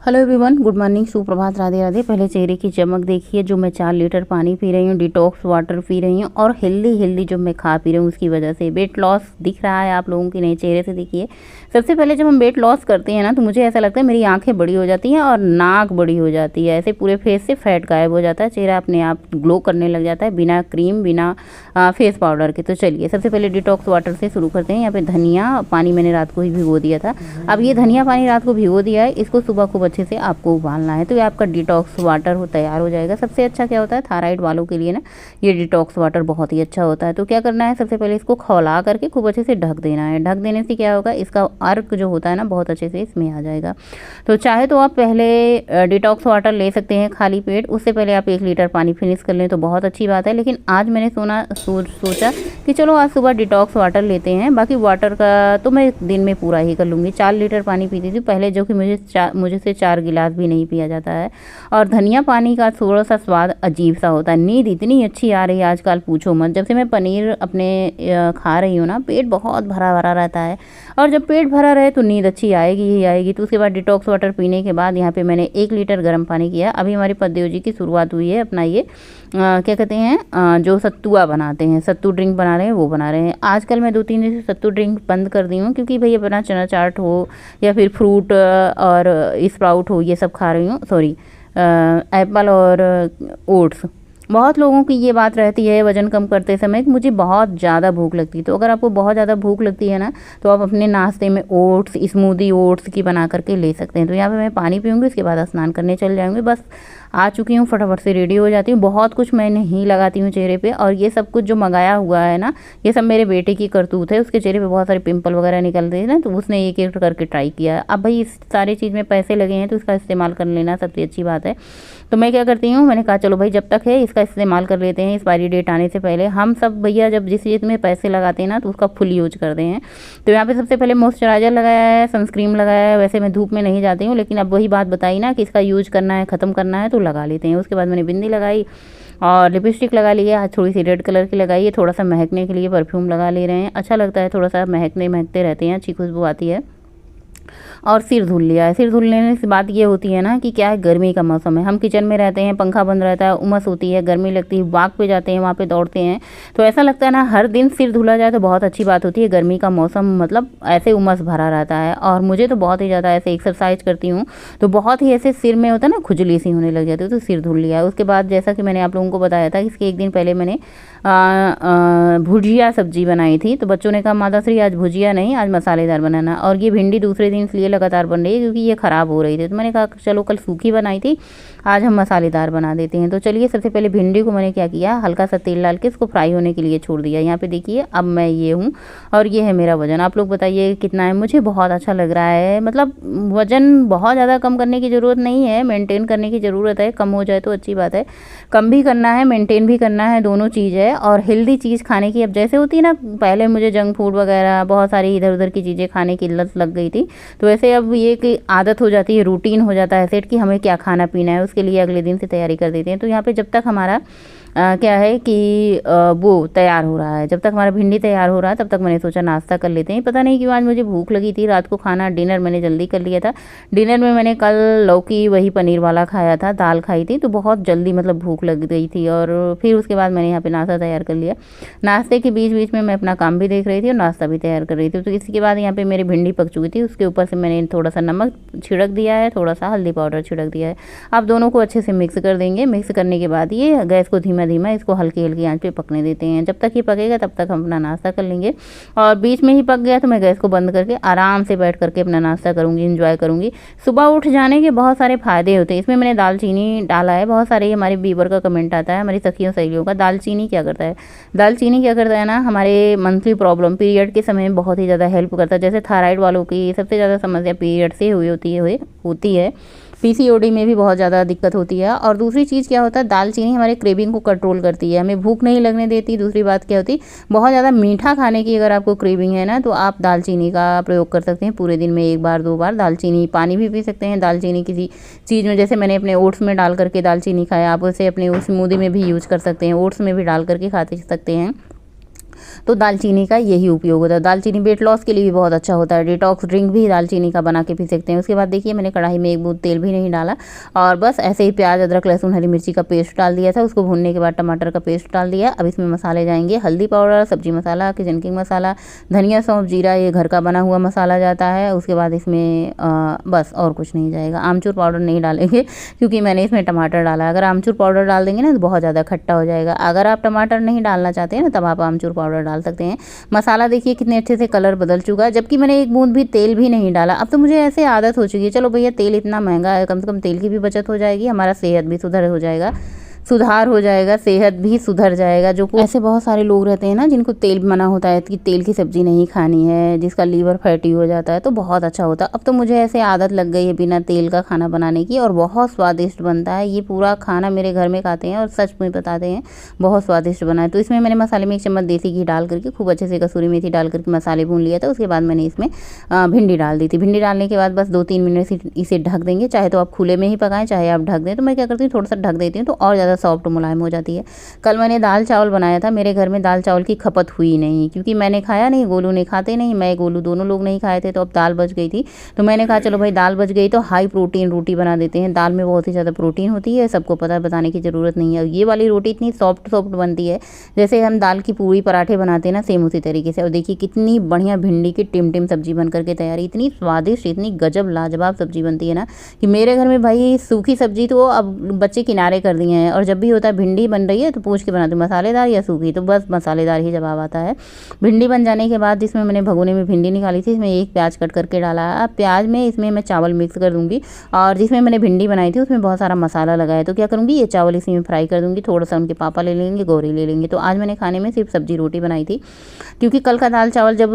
Hello everyone, good morning, सुप्रभात, राधे राधे। पहले चेहरे की चमक देखिए, जो मैं 4 लीटर पानी पी रही हूँ, डिटॉक्स वाटर पी रही हूँ और हेल्दी जो मैं खा पी रही हूँ उसकी वजह से वेट लॉस दिख रहा है आप लोगों की नए चेहरे से। देखिए, सबसे पहले जब हम वेट लॉस करते हैं ना तो मुझे ऐसा लगता है मेरी आंखें बड़ी हो जाती हैं और नाक बड़ी हो जाती है। ऐसे पूरे फेस से फैट गायब हो जाता है, चेहरा अपने आप ग्लो करने लग जाता है बिना क्रीम, बिना फेस पाउडर के। तो चलिए सबसे पहले डिटॉक्स वाटर से शुरू करते हैं। यहाँ पे धनिया पानी मैंने रात को ही भिगो दिया था। अब ये धनिया पानी रात को भिगो दिया है, इसको सुबह खूब अच्छे से आपको उबालना है तो ये आपका डिटॉक्स वाटर तैयार हो जाएगा। सबसे अच्छा क्या होता है, थायराइड वालों के लिए ना ये डिटॉक्स वाटर बहुत ही अच्छा होता है। तो क्या करना है, सबसे पहले इसको खौला करके खूब अच्छे से ढक देना है। ढक देने से क्या होगा, इसका अर्क जो होता है ना बहुत अच्छे से इसमें आ जाएगा। तो चाहे तो आप पहले डिटॉक्स वाटर ले सकते हैं खाली पेट, उससे पहले आप 1 लीटर पानी फिनिश कर लें तो बहुत अच्छी बात है। लेकिन आज मैंने सोचा कि चलो आज सुबह डिटॉक्स वाटर लेते हैं। बाकी वाटर का तो मैं दिन में पूरा ही कर लूँगी। 4 लीटर पानी पीती थी पहले, जो कि मुझे से 4 गिलास भी नहीं पिया जाता है। और धनिया पानी का थोड़ा सा स्वाद अजीब सा होता है। नींद इतनी अच्छी आ रही है आजकल, पूछो मत। जब से मैं पनीर अपने खा रही हूँ ना, पेट बहुत भरा भरा रहता है और जब पेट भरा रहे तो नींद अच्छी आएगी ही आएगी। तो उसके बाद डिटॉक्स वाटर पीने के बाद यहाँ पे मैंने 1 लीटर गर्म पानी किया। अभी हमारे पतिदेव जी की शुरुआत हुई है अपना ये क्या कहते हैं जो सत्तुआ बनाते हैं, सत्तू ड्रिंक बना रहे हैं, वो बना रहे हैं। आजकल मैं 2-3 दिन से सत्तू ड्रिंक बंद कर दी हूँ, क्योंकि भाई अपना चना चाट हो या फिर फ्रूट और स्प्राउट हो, ये सब खा रही हूँ। सॉरी, एप्पल और ओट्स। बहुत लोगों की ये बात रहती है वज़न कम करते समय कि मुझे बहुत ज़्यादा भूख लगती है। तो अगर आपको बहुत ज़्यादा भूख लगती है ना तो आप अपने नाश्ते में ओट्स, स्मूदी ओट्स की बना करके ले सकते हैं। तो यहाँ पे मैं पानी पीऊँगी, उसके बाद स्नान करने चल जाऊँगी। बस आ चुकी हूँ, फटाफट से रेडी हो जाती हूँ। बहुत कुछ मैं नहीं लगाती हूँ चेहरे पे, और ये सब कुछ जो मंगाया हुआ है ना, ये सब मेरे बेटे की करतूत है। उसके चेहरे पे बहुत सारे पिंपल वगैरह निकल रहे हैं ना, तो उसने एक एक करके ट्राई किया। अब भाई इस सारी चीज़ में पैसे लगे हैं तो इसका इस्तेमाल कर लेना सबसे अच्छी बात है। तो मैं क्या करती हूँ, मैंने कहा चलो भाई जब तक है इसका इस्तेमाल कर लेते हैं, एक्सपायरी डेट आने से पहले। हम सब भैया जब जिस चीज़ में पैसे लगाते हैं ना तो उसका फुल यूज करते हैं। तो यहाँ पे सबसे पहले मॉइस्चराइजर लगाया है, सनस्क्रीन लगाया है। वैसे मैं धूप में नहीं जाती हूँ, लेकिन अब वही बात बताई ना कि इसका यूज करना है, ख़त्म करना है तो लगा लेते हैं। उसके बाद मैंने बिंदी लगाई और लिपस्टिक लगा ली है। आज थोड़ी सी रेड कलर की लगाई है, थोड़ा सा महकने के लिए परफ्यूम लगा ले रहे हैं। अच्छा लगता है, थोड़ा सा महकते रहते हैं, अच्छी खुशबू आती है। और सिर धुल लिया है। सिर धुलने से बात ये होती है ना कि क्या है, गर्मी का मौसम है, हम किचन में रहते हैं, पंखा बंद रहता है, उमस होती है, गर्मी लगती है, वॉक पे जाते हैं, वहाँ पे दौड़ते हैं, तो ऐसा लगता है ना हर दिन सिर धुला जाए तो बहुत अच्छी बात होती है। गर्मी का मौसम मतलब ऐसे उमस भरा रहता है, और मुझे तो बहुत ही ज़्यादा ऐसे एक्सरसाइज करती हूँ तो बहुत ही ऐसे सिर में होता है ना खुजली सी होने लग जाती है, तो सिर धुल लिया है। उसके बाद जैसा कि मैंने आप लोगों को बताया था, इसके एक दिन पहले मैंने भुजिया सब्जी बनाई थी। तो बच्चों ने कहा माताश्री आज भुजिया नहीं, आज मसालेदार बनाना। और ये भिंडी दूसरे दिन इसलिए लगातार बन रही है क्योंकि ये ख़राब हो रही थी। तो मैंने कहा चलो कल सूखी बनाई थी, आज हम मसालेदार बना देते हैं। तो चलिए सबसे पहले भिंडी को मैंने क्या किया, हल्का सा तेल डाल के इसको फ्राई होने के लिए छोड़ दिया। यहाँ पे देखिए अब मैं ये हूँ और ये है मेरा वज़न। आप लोग बताइए कितना है। मुझे बहुत अच्छा लग रहा है। मतलब वज़न बहुत ज़्यादा कम करने की ज़रूरत नहीं है, मेंटेन करने की ज़रूरत है। कम हो जाए तो अच्छी बात है, कम भी करना है, मेंटेन भी करना है, दोनों चीज़ है। और हेल्दी चीज़ खाने की, अब जैसे होती है ना, पहले मुझे जंक फूड वगैरह बहुत सारी इधर उधर की चीज़ें खाने की लत लग गई थी, तो ऐसे अब ये कि आदत हो जाती है, रूटीन हो जाता है सेट कि हमें क्या खाना पीना है, उसके लिए अगले दिन से तैयारी कर देते हैं। तो यहाँ पे जब तक हमारा क्या है कि वो तैयार हो रहा है, जब तक हमारा भिंडी तैयार हो रहा है तब तक मैंने सोचा नाश्ता कर लेते हैं। पता नहीं क्यों आज मुझे भूख लगी थी। रात को खाना डिनर मैंने जल्दी कर लिया था। डिनर में मैंने कल लौकी वही पनीर वाला खाया था, दाल खाई थी, तो बहुत जल्दी मतलब भूख लग गई थी। और फिर उसके बाद मैंने यहाँ पे नाश्ता तैयार कर लिया। नाश्ते के बीच बीच में मैं अपना काम भी देख रही थी और नाश्ता भी तैयार कर रही थी। तो इसके बाद यहाँ पे मेरी भिंडी पक चुकी थी, उसके ऊपर से मैंने थोड़ा सा नमक छिड़क दिया है, थोड़ा सा हल्दी पाउडर छिड़क दिया है। आप दोनों को अच्छे से मिक्स कर देंगे। मिक्स करने के बाद ये गैस को धीमा धीमा इसको हल्की हल्की आंच पे पकने देते हैं। जब तक ये पकेगा तब तक हम अपना नाश्ता कर लेंगे। और बीच में ही पक गया तो मैं गैस को बंद करके आराम से बैठ करके अपना नाश्ता करूँगी, इंजॉय करूँगी। सुबह उठ जाने के बहुत सारे फ़ायदे होते हैं। इसमें मैंने दालचीनी डाला है। बहुत सारे हमारे व्यूअर का कमेंट आता है, हमारी सखियों सहेलियों का, दालचीनी क्या करता है। दालचीनी क्या करता है ना, हमारे मंथली प्रॉब्लम पीरियड के समय में बहुत ही ज़्यादा हेल्प करता है। जैसे थायराइड वालों की सबसे ज़्यादा समस्या पीरियड से हुई होती है। पीसीओडी में भी बहुत ज़्यादा दिक्कत होती है। और दूसरी चीज़ क्या होता है, दालचीनी हमारे क्रेविंग को कंट्रोल करती है, हमें भूख नहीं लगने देती। दूसरी बात क्या होती, बहुत ज़्यादा मीठा खाने की अगर आपको क्रेविंग है ना तो आप दालचीनी का प्रयोग कर सकते हैं। पूरे दिन में 1 बार 2 बार दालचीनी, पानी भी पी सकते हैं। दालचीनी किसी चीज़ में, जैसे मैंने अपने ओट्स में डाल करके दालचीनी खाया, आप उसे अपने स्मूदी में भी यूज़ कर सकते हैं, ओट्स में भी डाल करके खा सकते हैं। तो दालचीनी का यही उपयोग होता है। दालचीनी वेट लॉस के लिए भी बहुत अच्छा होता है। डिटॉक्स ड्रिंक भी दालचीनी का बना के पी सकते हैं। उसके बाद देखिए मैंने कढ़ाई में एक बूंद तेल भी नहीं डाला और बस ऐसे ही प्याज, अदरक, लहसुन, हरी मिर्ची का पेस्ट डाल दिया था। उसको भूनने के बाद टमाटर का पेस्ट डाल दिया। अब इसमें मसाले जाएंगे, हल्दी पाउडर, सब्जी मसाला, किचन किंग मसाला, धनिया, सौंफ, जीरा, ये घर का बना हुआ मसाला जाता है। उसके बाद इसमें बस और कुछ नहीं जाएगा। आमचूर पाउडर नहीं डालेंगे क्योंकि मैंने इसमें टमाटर डाला है। अगर आमचूर पाउडर डाल देंगे ना तो बहुत ज़्यादा खट्टा हो जाएगा। अगर आप टमाटर नहीं डालना चाहते हैं ना तब आप आमचूर पाउडर डाल सकते हैं। मसाला देखिए कितने अच्छे से कलर बदल चुका है, जबकि मैंने एक बूंद भी तेल भी नहीं डाला। अब तो मुझे ऐसे आदत हो चुकी है, चलो भैया तेल इतना महंगा है, कम से कम तेल की भी बचत हो जाएगी, हमारा सेहत भी सुधार हो जाएगा, सेहत भी सुधर जाएगा। जो ऐसे बहुत सारे लोग रहते हैं ना जिनको तेल मना होता है कि तेल की सब्ज़ी नहीं खानी है, जिसका लीवर फैटी हो जाता है, तो बहुत अच्छा होता है। अब तो मुझे ऐसे आदत लग गई है बिना तेल का खाना बनाने की और बहुत स्वादिष्ट बनता है। ये पूरा खाना मेरे घर में खाते हैं और सच में बताते हैं बहुत स्वादिष्ट बना है। तो इसमें मैंने मसाले में 1 चम्मच देसी घी डाल करके खूब अच्छे से कसूरी मेथी डाल करके मसाले भून लिया था। उसके बाद मैंने इसमें भिंडी डाल दी थी। भिंडी डालने के बाद बस 2-3 मिनट से इसे ढक देंगे। चाहे तो आप खुले में ही पकाएं, चाहे आप ढक दें। तो मैं क्या करती हूँ, थोड़ा सा ढक देती हूँ तो और ज़्यादा सॉफ्ट मुलायम हो जाती है। कल मैंने दाल चावल बनाया था, मेरे घर में दाल चावल की खपत हुई नहीं क्योंकि मैंने खाया नहीं, गोलू ने खाते नहीं, मैं गोलू दोनों लोग नहीं खाए थे। तो अब दाल बच गई थी तो मैंने कहा चलो भाई दाल बच गई तो हाई प्रोटीन रोटी बना देते हैं। दाल में बहुत ही ज़्यादा प्रोटीन होती है, सबको पता है, बताने की ज़रूरत नहीं है। ये वाली रोटी इतनी सॉफ्ट बनती है जैसे हम दाल की पूरी पराठे बनाते हैं ना, सेम उसी तरीके से। और देखिए कितनी बढ़िया भिंडी की टिम सब्जी बन करके तैयारी, इतनी स्वादिष्ट, इतनी गजब लाजवाब सब्जी बनती है ना कि मेरे घर में भाई सूखी सब्जी तो अब बच्चे किनारे कर दिए हैं। और जब भी होता है भिंडी बन रही है तो पूछ के बनाती हूँ मसालेदार या सूखी, तो बस मसालेदार ही जवाब आता है। भिंडी बन जाने के बाद जिसमें मैंने भगोने में भिंडी निकाली थी, इसमें एक प्याज कट करके डाला। अब प्याज में इसमें मैं चावल मिक्स कर दूंगी और जिसमें मैंने भिंडी बनाई थी उसमें बहुत सारा मसाला लगाया। तो क्या करूँगी, ये चावल इसी में फ्राई कर दूँगी। थोड़ा सा उनके पापा ले लेंगे, गौरी ले लेंगे। तो आज मैंने खाने में सिर्फ सब्जी रोटी बनाई थी क्योंकि कल का दाल चावल जब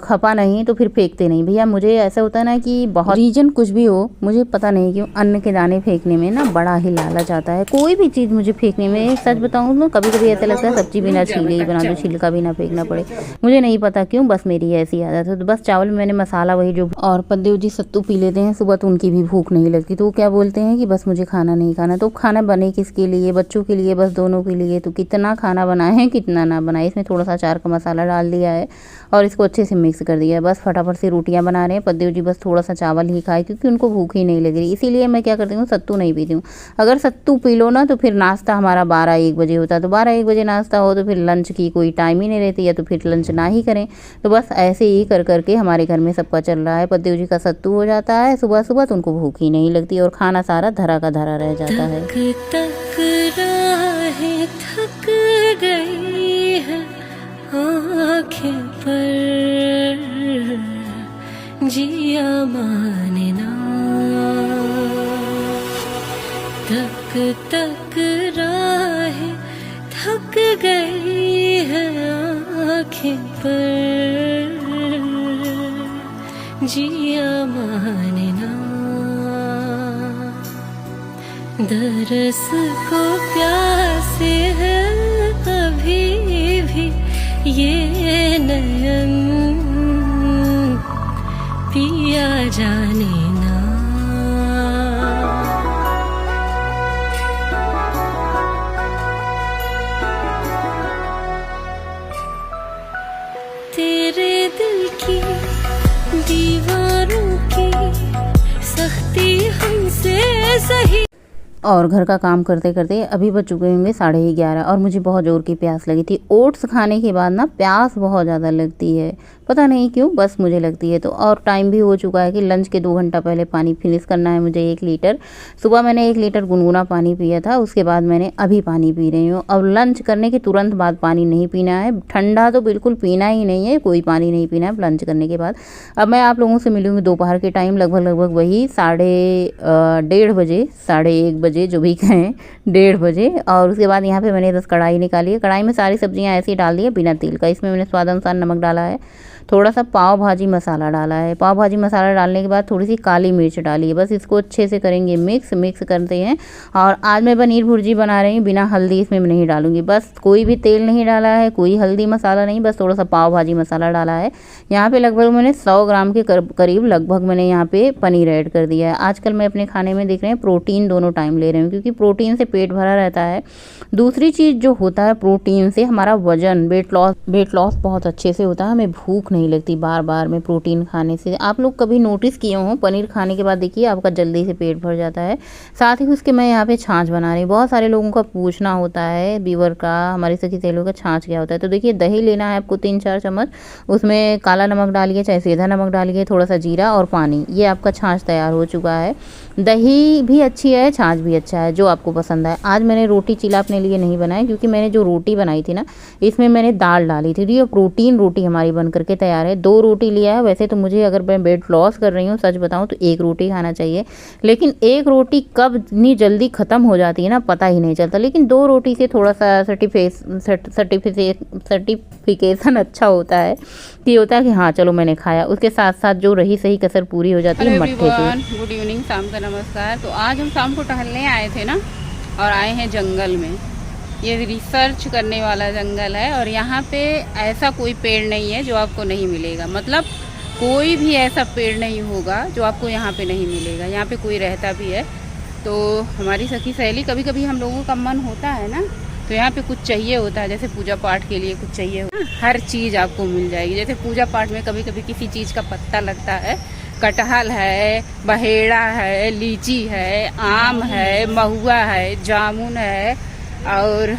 खपा नहीं तो फिर फेंकते नहीं भैया। मुझे ऐसा होता है ना कि बहुत रीजन कुछ भी हो, मुझे पता नहीं क्यों अन्न के दाने फेंकने में ना बड़ा ही लालच आता है। कोई भी चीज़ मुझे फेंकने में, सच बताऊँ तो कभी कभी ऐसा लगता है सब्जी बिना छीले ही बना दो, छिलका भी ना फेंकना पड़े। मुझे नहीं पता क्यों, बस मेरी ऐसी आदत है। तो बस चावल में मैंने मसाला वही जो, और पद्देव जी सत्तू पी लेते हैं सुबह तो उनकी भी भूख नहीं लगती, तो वो क्या बोलते हैं कि बस मुझे खाना नहीं खाना। तो खाना बने किसके लिए, बच्चों के लिए, बस दोनों के लिए। तो कितना खाना बनाए कितना ना बनाए। इसमें थोड़ा सा अचार का मसाला डाल दिया है और इसको अच्छे से मिक्स कर दिया है। बस फटाफट से रोटियां बना रहे हैं। पद्देव जी बस थोड़ा सा चावल ही खाए क्योंकि उनको भूख ही नहीं लग रही। इसीलिए मैं क्या करती हूँ, सत्तू नहीं पीती हूँ। अगर सत्तू पी लो ना तो फिर नाश्ता हमारा 12-1 बजे होता है। तो 12-1 बजे नाश्ता हो तो फिर लंच की कोई टाइम ही नहीं रहती, या तो फिर लंच ना ही करें। तो बस ऐसे ही कर करके हमारे घर में सबका चल रहा है। पद्देव जी का सत्तू हो जाता है सुबह सुबह तो उनको भूख ही नहीं लगती और खाना सारा धरा का धरा रह जाता है। तक राहें थक गई है आँखें पर जिया मानना, तक राहें थक गई है आँखें पर जिया मानना, दरस को प्यासे है अभी भी ये नयन पिया जाने ना। तेरे दिल की दीवारों की सख्ती हमसे सही। और घर का काम करते करते अभी बज चुके होंगे 11:30 और मुझे बहुत ज़ोर की प्यास लगी थी। ओट्स खाने के बाद ना प्यास बहुत ज़्यादा लगती है, पता नहीं क्यों, बस मुझे लगती है। तो और टाइम भी हो चुका है कि लंच के 2 घंटा पहले पानी फिनिश करना है मुझे 1 लीटर। सुबह मैंने 1 लीटर गुनगुना पानी पिया था, उसके बाद मैंने अभी पानी पी रही हूँ। अब लंच करने के तुरंत बाद पानी नहीं पीना है, ठंडा तो बिल्कुल पीना ही नहीं है, कोई पानी नहीं पीना है लंच करने के बाद। अब मैं आप लोगों से मिलूँगी दोपहर के टाइम लगभग वही 1:30 बजे, 1:30 बजे जो भी कहें, 1:30 बजे। और उसके बाद यहाँ पे मैंने 10 कढ़ाई निकाली है। कढ़ाई में सारी सब्जियाँ ऐसे ही डाल दी है बिना तेल का। इसमें मैंने स्वाद अनुसार नमक डाला है, थोड़ा सा पाव भाजी मसाला डाला है। पाव भाजी मसाला डालने के बाद थोड़ी सी काली मिर्च डाली है। बस इसको अच्छे से करेंगे मिक्स करते हैं। और आज मैं पनीर भुर्जी बना रही हूँ, बिना हल्दी इसमें नहीं डालूंगी। बस कोई भी तेल नहीं डाला है, कोई हल्दी मसाला नहीं, बस थोड़ा सा पाव भाजी मसाला डाला है। यहाँ पे लगभग मैंने 100 ग्राम के करीब लगभग मैंने यहाँ पे पनीर ऐड कर दिया है। आजकल मैं अपने खाने में देख रहे हैं प्रोटीन दोनों टाइम ले रही हूँ, क्योंकि प्रोटीन से पेट भरा रहता है। दूसरी चीज़ जो होता है, प्रोटीन से हमारा वजन, वेट लॉस बहुत अच्छे से होता है। हमें भूख नहीं लगती बार बार में प्रोटीन खाने से। आप लोग कभी नोटिस किए हो, पनीर खाने के बाद देखिए आपका जल्दी से पेट भर जाता है। साथ ही उसके मैं यहाँ पे छाछ बना रही हूँ। बहुत सारे लोगों का पूछना होता है व्यूअर का, हमारी सखी सहेलियों का, छाछ क्या होता है। तो देखिए दही लेना है आपको 3-4 चम्मच, उसमें काला नमक डालिए, चाहे सीधा नमक डालिए, थोड़ा सा जीरा और पानी, ये आपका छाछ तैयार हो चुका है। दही भी अच्छी है, छाछ भी अच्छा है, जो आपको पसंद है। आज मैंने रोटी चीला अपने लिए नहीं बनाया, क्योंकि मैंने जो रोटी बनाई थी ना, इसमें मैंने दाल डाली थी। ये प्रोटीन रोटी हमारी बन करके तैयार है। 2 रोटी लिया है। वैसे तो मुझे, अगर मैं वेट लॉस कर रही हूँ, सच बताऊँ तो 1 रोटी खाना चाहिए, लेकिन 1 रोटी कब इतनी जल्दी ख़त्म हो जाती है ना, पता ही नहीं चलता। लेकिन 2 रोटी से थोड़ा सा सर्टिफिकेशन अच्छा होता है, कि होता है कि हाँ चलो मैंने खाया। उसके साथ साथ जो रही सही कसर पूरी हो जाती है मट्ठे की। गुड इवनिंग, शाम का नमस्कार। तो आज हम शाम को टहलने आए थे ना, और आए हैं जंगल में। ये रिसर्च करने वाला जंगल है, और यहाँ पे ऐसा कोई पेड़ नहीं है जो आपको नहीं मिलेगा। मतलब कोई भी ऐसा पेड़ नहीं होगा जो आपको यहाँ पे नहीं मिलेगा। यहाँ पे कोई रहता भी है। तो हमारी सखी सहेली, कभी कभी हम लोगों का मन होता है ना, तो यहाँ पे कुछ चाहिए होता है, जैसे पूजा पाठ के लिए कुछ चाहिए होता है, हर चीज़ आपको मिल जाएगी। जैसे पूजा पाठ में कभी कभी किसी चीज़ का पत्ता लगता है, कटहल है, बहेड़ा है, लीची है, आम है, महुआ है, जामुन है, और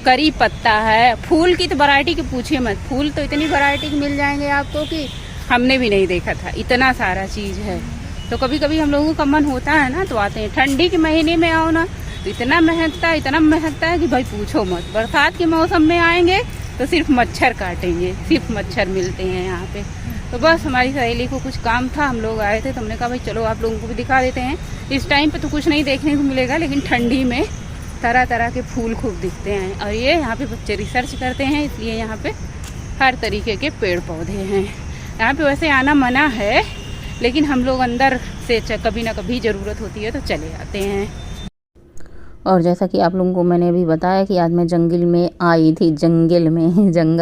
करी पत्ता है। फूल की तो वैरायटी की पूछिए मत, फूल तो इतनी वैरायटी के मिल जाएंगे आपको कि हमने भी नहीं देखा था, इतना सारा चीज़ है। तो कभी कभी हम लोगों का मन होता है ना, तो आते हैं। ठंडी के महीने में आओ ना, तो इतना महकता है कि भाई पूछो मत। बरसात के मौसम में आएंगे तो सिर्फ मच्छर काटेंगे, सिर्फ मच्छर मिलते हैं यहाँ पे। तो बस हमारी सहेली को कुछ काम था, हम लोग आए थे, तो हमने कहा भाई चलो आप लोगों को भी दिखा देते हैं। इस टाइम पे तो कुछ नहीं देखने को मिलेगा, लेकिन ठंडी में तरह तरह के फूल खूब दिखते हैं। और ये यहाँ पे बच्चे रिसर्च करते हैं, इसलिए यहाँ पे हर तरीके के पेड़ पौधे हैं। यहाँ पे वैसे आना मना है, लेकिन हम लोग अंदर से कभी ना कभी ज़रूरत होती है तो चले आते हैं। और जैसा कि आप लोगों को मैंने अभी बताया कि आज मैं जंगल में आई थी, जंगल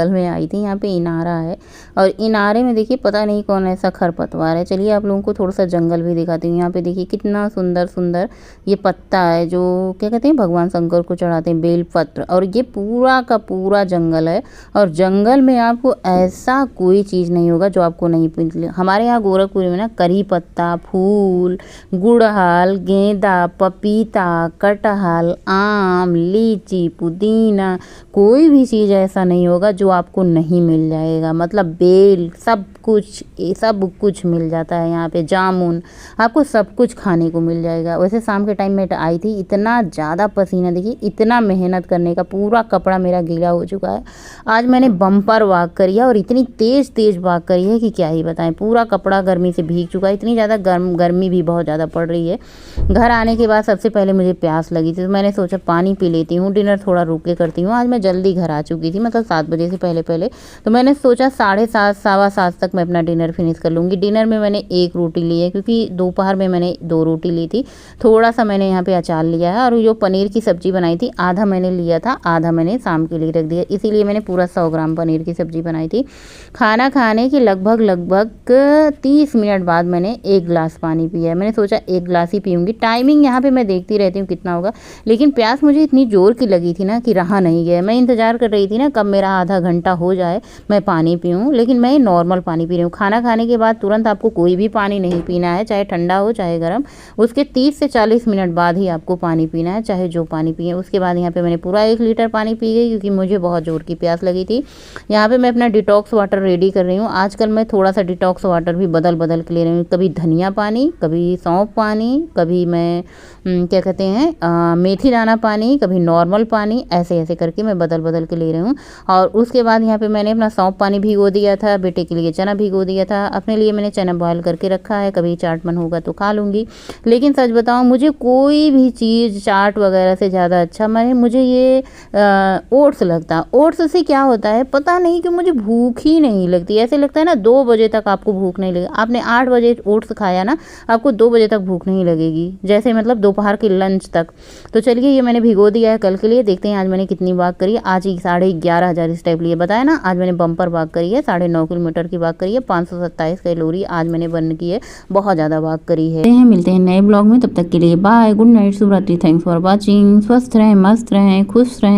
में आई थी। यहाँ पे इनारा है, और इनारे में देखिए पता नहीं कौन ऐसा खरपतवार है। चलिए आप लोगों को थोड़ा सा जंगल भी दिखाती हूँ। यहाँ पे देखिए कितना सुंदर ये पत्ता है, जो क्या कहते हैं, भगवान शंकर को चढ़ाते हैं, बेलपत्र। और ये पूरा का पूरा जंगल है, और जंगल में आपको ऐसा कोई चीज़ नहीं होगा जो आपको नहीं मिले। हमारे यहाँ गोरखपुर में ना करी पत्ता, फूल, गुड़हल, गेंदा, पपीता, कटहल, आम, लीची, पुदीना, कोई भी चीज़ ऐसा नहीं होगा जो आपको नहीं मिल जाएगा। मतलब बेल, सब कुछ मिल जाता है यहाँ पे। जामुन, आपको सब कुछ खाने को मिल जाएगा। वैसे शाम के टाइम में आई थी, इतना ज़्यादा पसीना, देखिए इतना मेहनत करने का, पूरा कपड़ा मेरा गीला हो चुका है। आज मैंने बम्पर वॉक करी है, और इतनी तेज़ वॉक करी है कि क्या ही बताएं। पूरा कपड़ा गर्मी से भीग चुका है, इतनी ज़्यादा गर्मी भी बहुत ज़्यादा पड़ रही है। घर आने के बाद सबसे पहले मुझे प्यास लगी थी, तो मैंने सोचा पानी पी लेती हूँ, डिनर थोड़ा रुक के करती हूँ। आज मैं जल्दी घर आ चुकी थी, मतलब 7 बजे से पहले, तो मैंने सोचा 7:30 7:15 तक मैं अपना डिनर फिनिश कर लूँगी। डिनर में मैंने 1 रोटी ली है, क्योंकि दोपहर में मैंने 2 रोटी ली थी। थोड़ा सा मैंने यहाँ पे अचार लिया है, और जो पनीर की सब्ज़ी बनाई थी, आधा मैंने लिया था, आधा मैंने शाम के लिए रख दिया, इसीलिए मैंने पूरा 100 ग्राम पनीर की सब्ज़ी बनाई थी। खाना खाने के लगभग 30 मिनट बाद मैंने 1 गिलास पानी पिया है। मैंने सोचा 1 गिलास ही पीऊँगी। टाइमिंग यहाँ पर मैं देखती रहती हूँ कितना होगा, लेकिन प्यास मुझे इतनी ज़ोर की लगी थी ना कि रहा नहीं गया। मैं इंतज़ार कर रही थी ना कब मेरा आधा घंटा हो जाए मैं पानी पीऊँ, लेकिन मैं नॉर्मल पानी पी रही हूँ। खाना खाने के बाद तुरंत आपको कोई भी पानी नहीं पीना है, चाहे ठंडा हो चाहे गर्म। उसके 30 से 40 मिनट बाद ही आपको पानी पीना है, चाहे जो पानी पिए। उसके बाद यहाँ पे मैंने पूरा 1 लीटर पानी पी गई, क्योंकि मुझे बहुत ज़ोर की प्यास लगी थी। यहाँ पे मैं अपना डिटॉक्स वाटर रेडी कर रही हूँ। आजकल मैं थोड़ा सा डिटॉक्स वाटर भी बदल के ले रही हूँ। कभी धनिया पानी, कभी सौंफ पानी, कभी मैं क्या कहते हैं मेथी दाना पानी, कभी नॉर्मल पानी, ऐसे ऐसे करके मैं बदल बदल के ले रही हूँ। और उसके बाद यहाँ पे मैंने अपना सौंफ पानी भिगो दिया था, बेटे के लिए चना भिगो दिया था, अपने लिए मैंने चना बॉयल करके रखा है, कभी चाट मन होगा तो खा लूँगी। लेकिन सच बताऊँ, मुझे कोई भी चीज़ चाट वगैरह से ज़्यादा अच्छा मुझे ये ओट्स लगता। ओट्स से क्या होता है पता नहीं कि मुझे भूख ही नहीं लगती। ऐसे लगता है ना 2 बजे तक आपको भूख नहीं लगेगी। आपने 8 बजे ओट्स खाया ना, आपको 2 बजे तक भूख नहीं लगेगी, जैसे मतलब दोपहर के लंच तक। तो चलिए ये मैंने भिगो दिया है कल के लिए। देखते हैं आज मैंने कितनी वॉक करी। आज ही 11,500 स्टेप लिए, बताया ना। आज मैंने बम्पर वॉक करी है, 9.5 किलोमीटर की वॉक करी है, 527 कैलोरी आज मैंने बर्न की है। बहुत ज़्यादा वॉक करी है। मिलते हैं नए ब्लॉग में, तब तक के लिए बाय, गुड नाइट, शुभ रात्रि, थैंक्स फॉर वॉचिंग। स्वस्थ रहें, मस्त रहें, खुश रहें।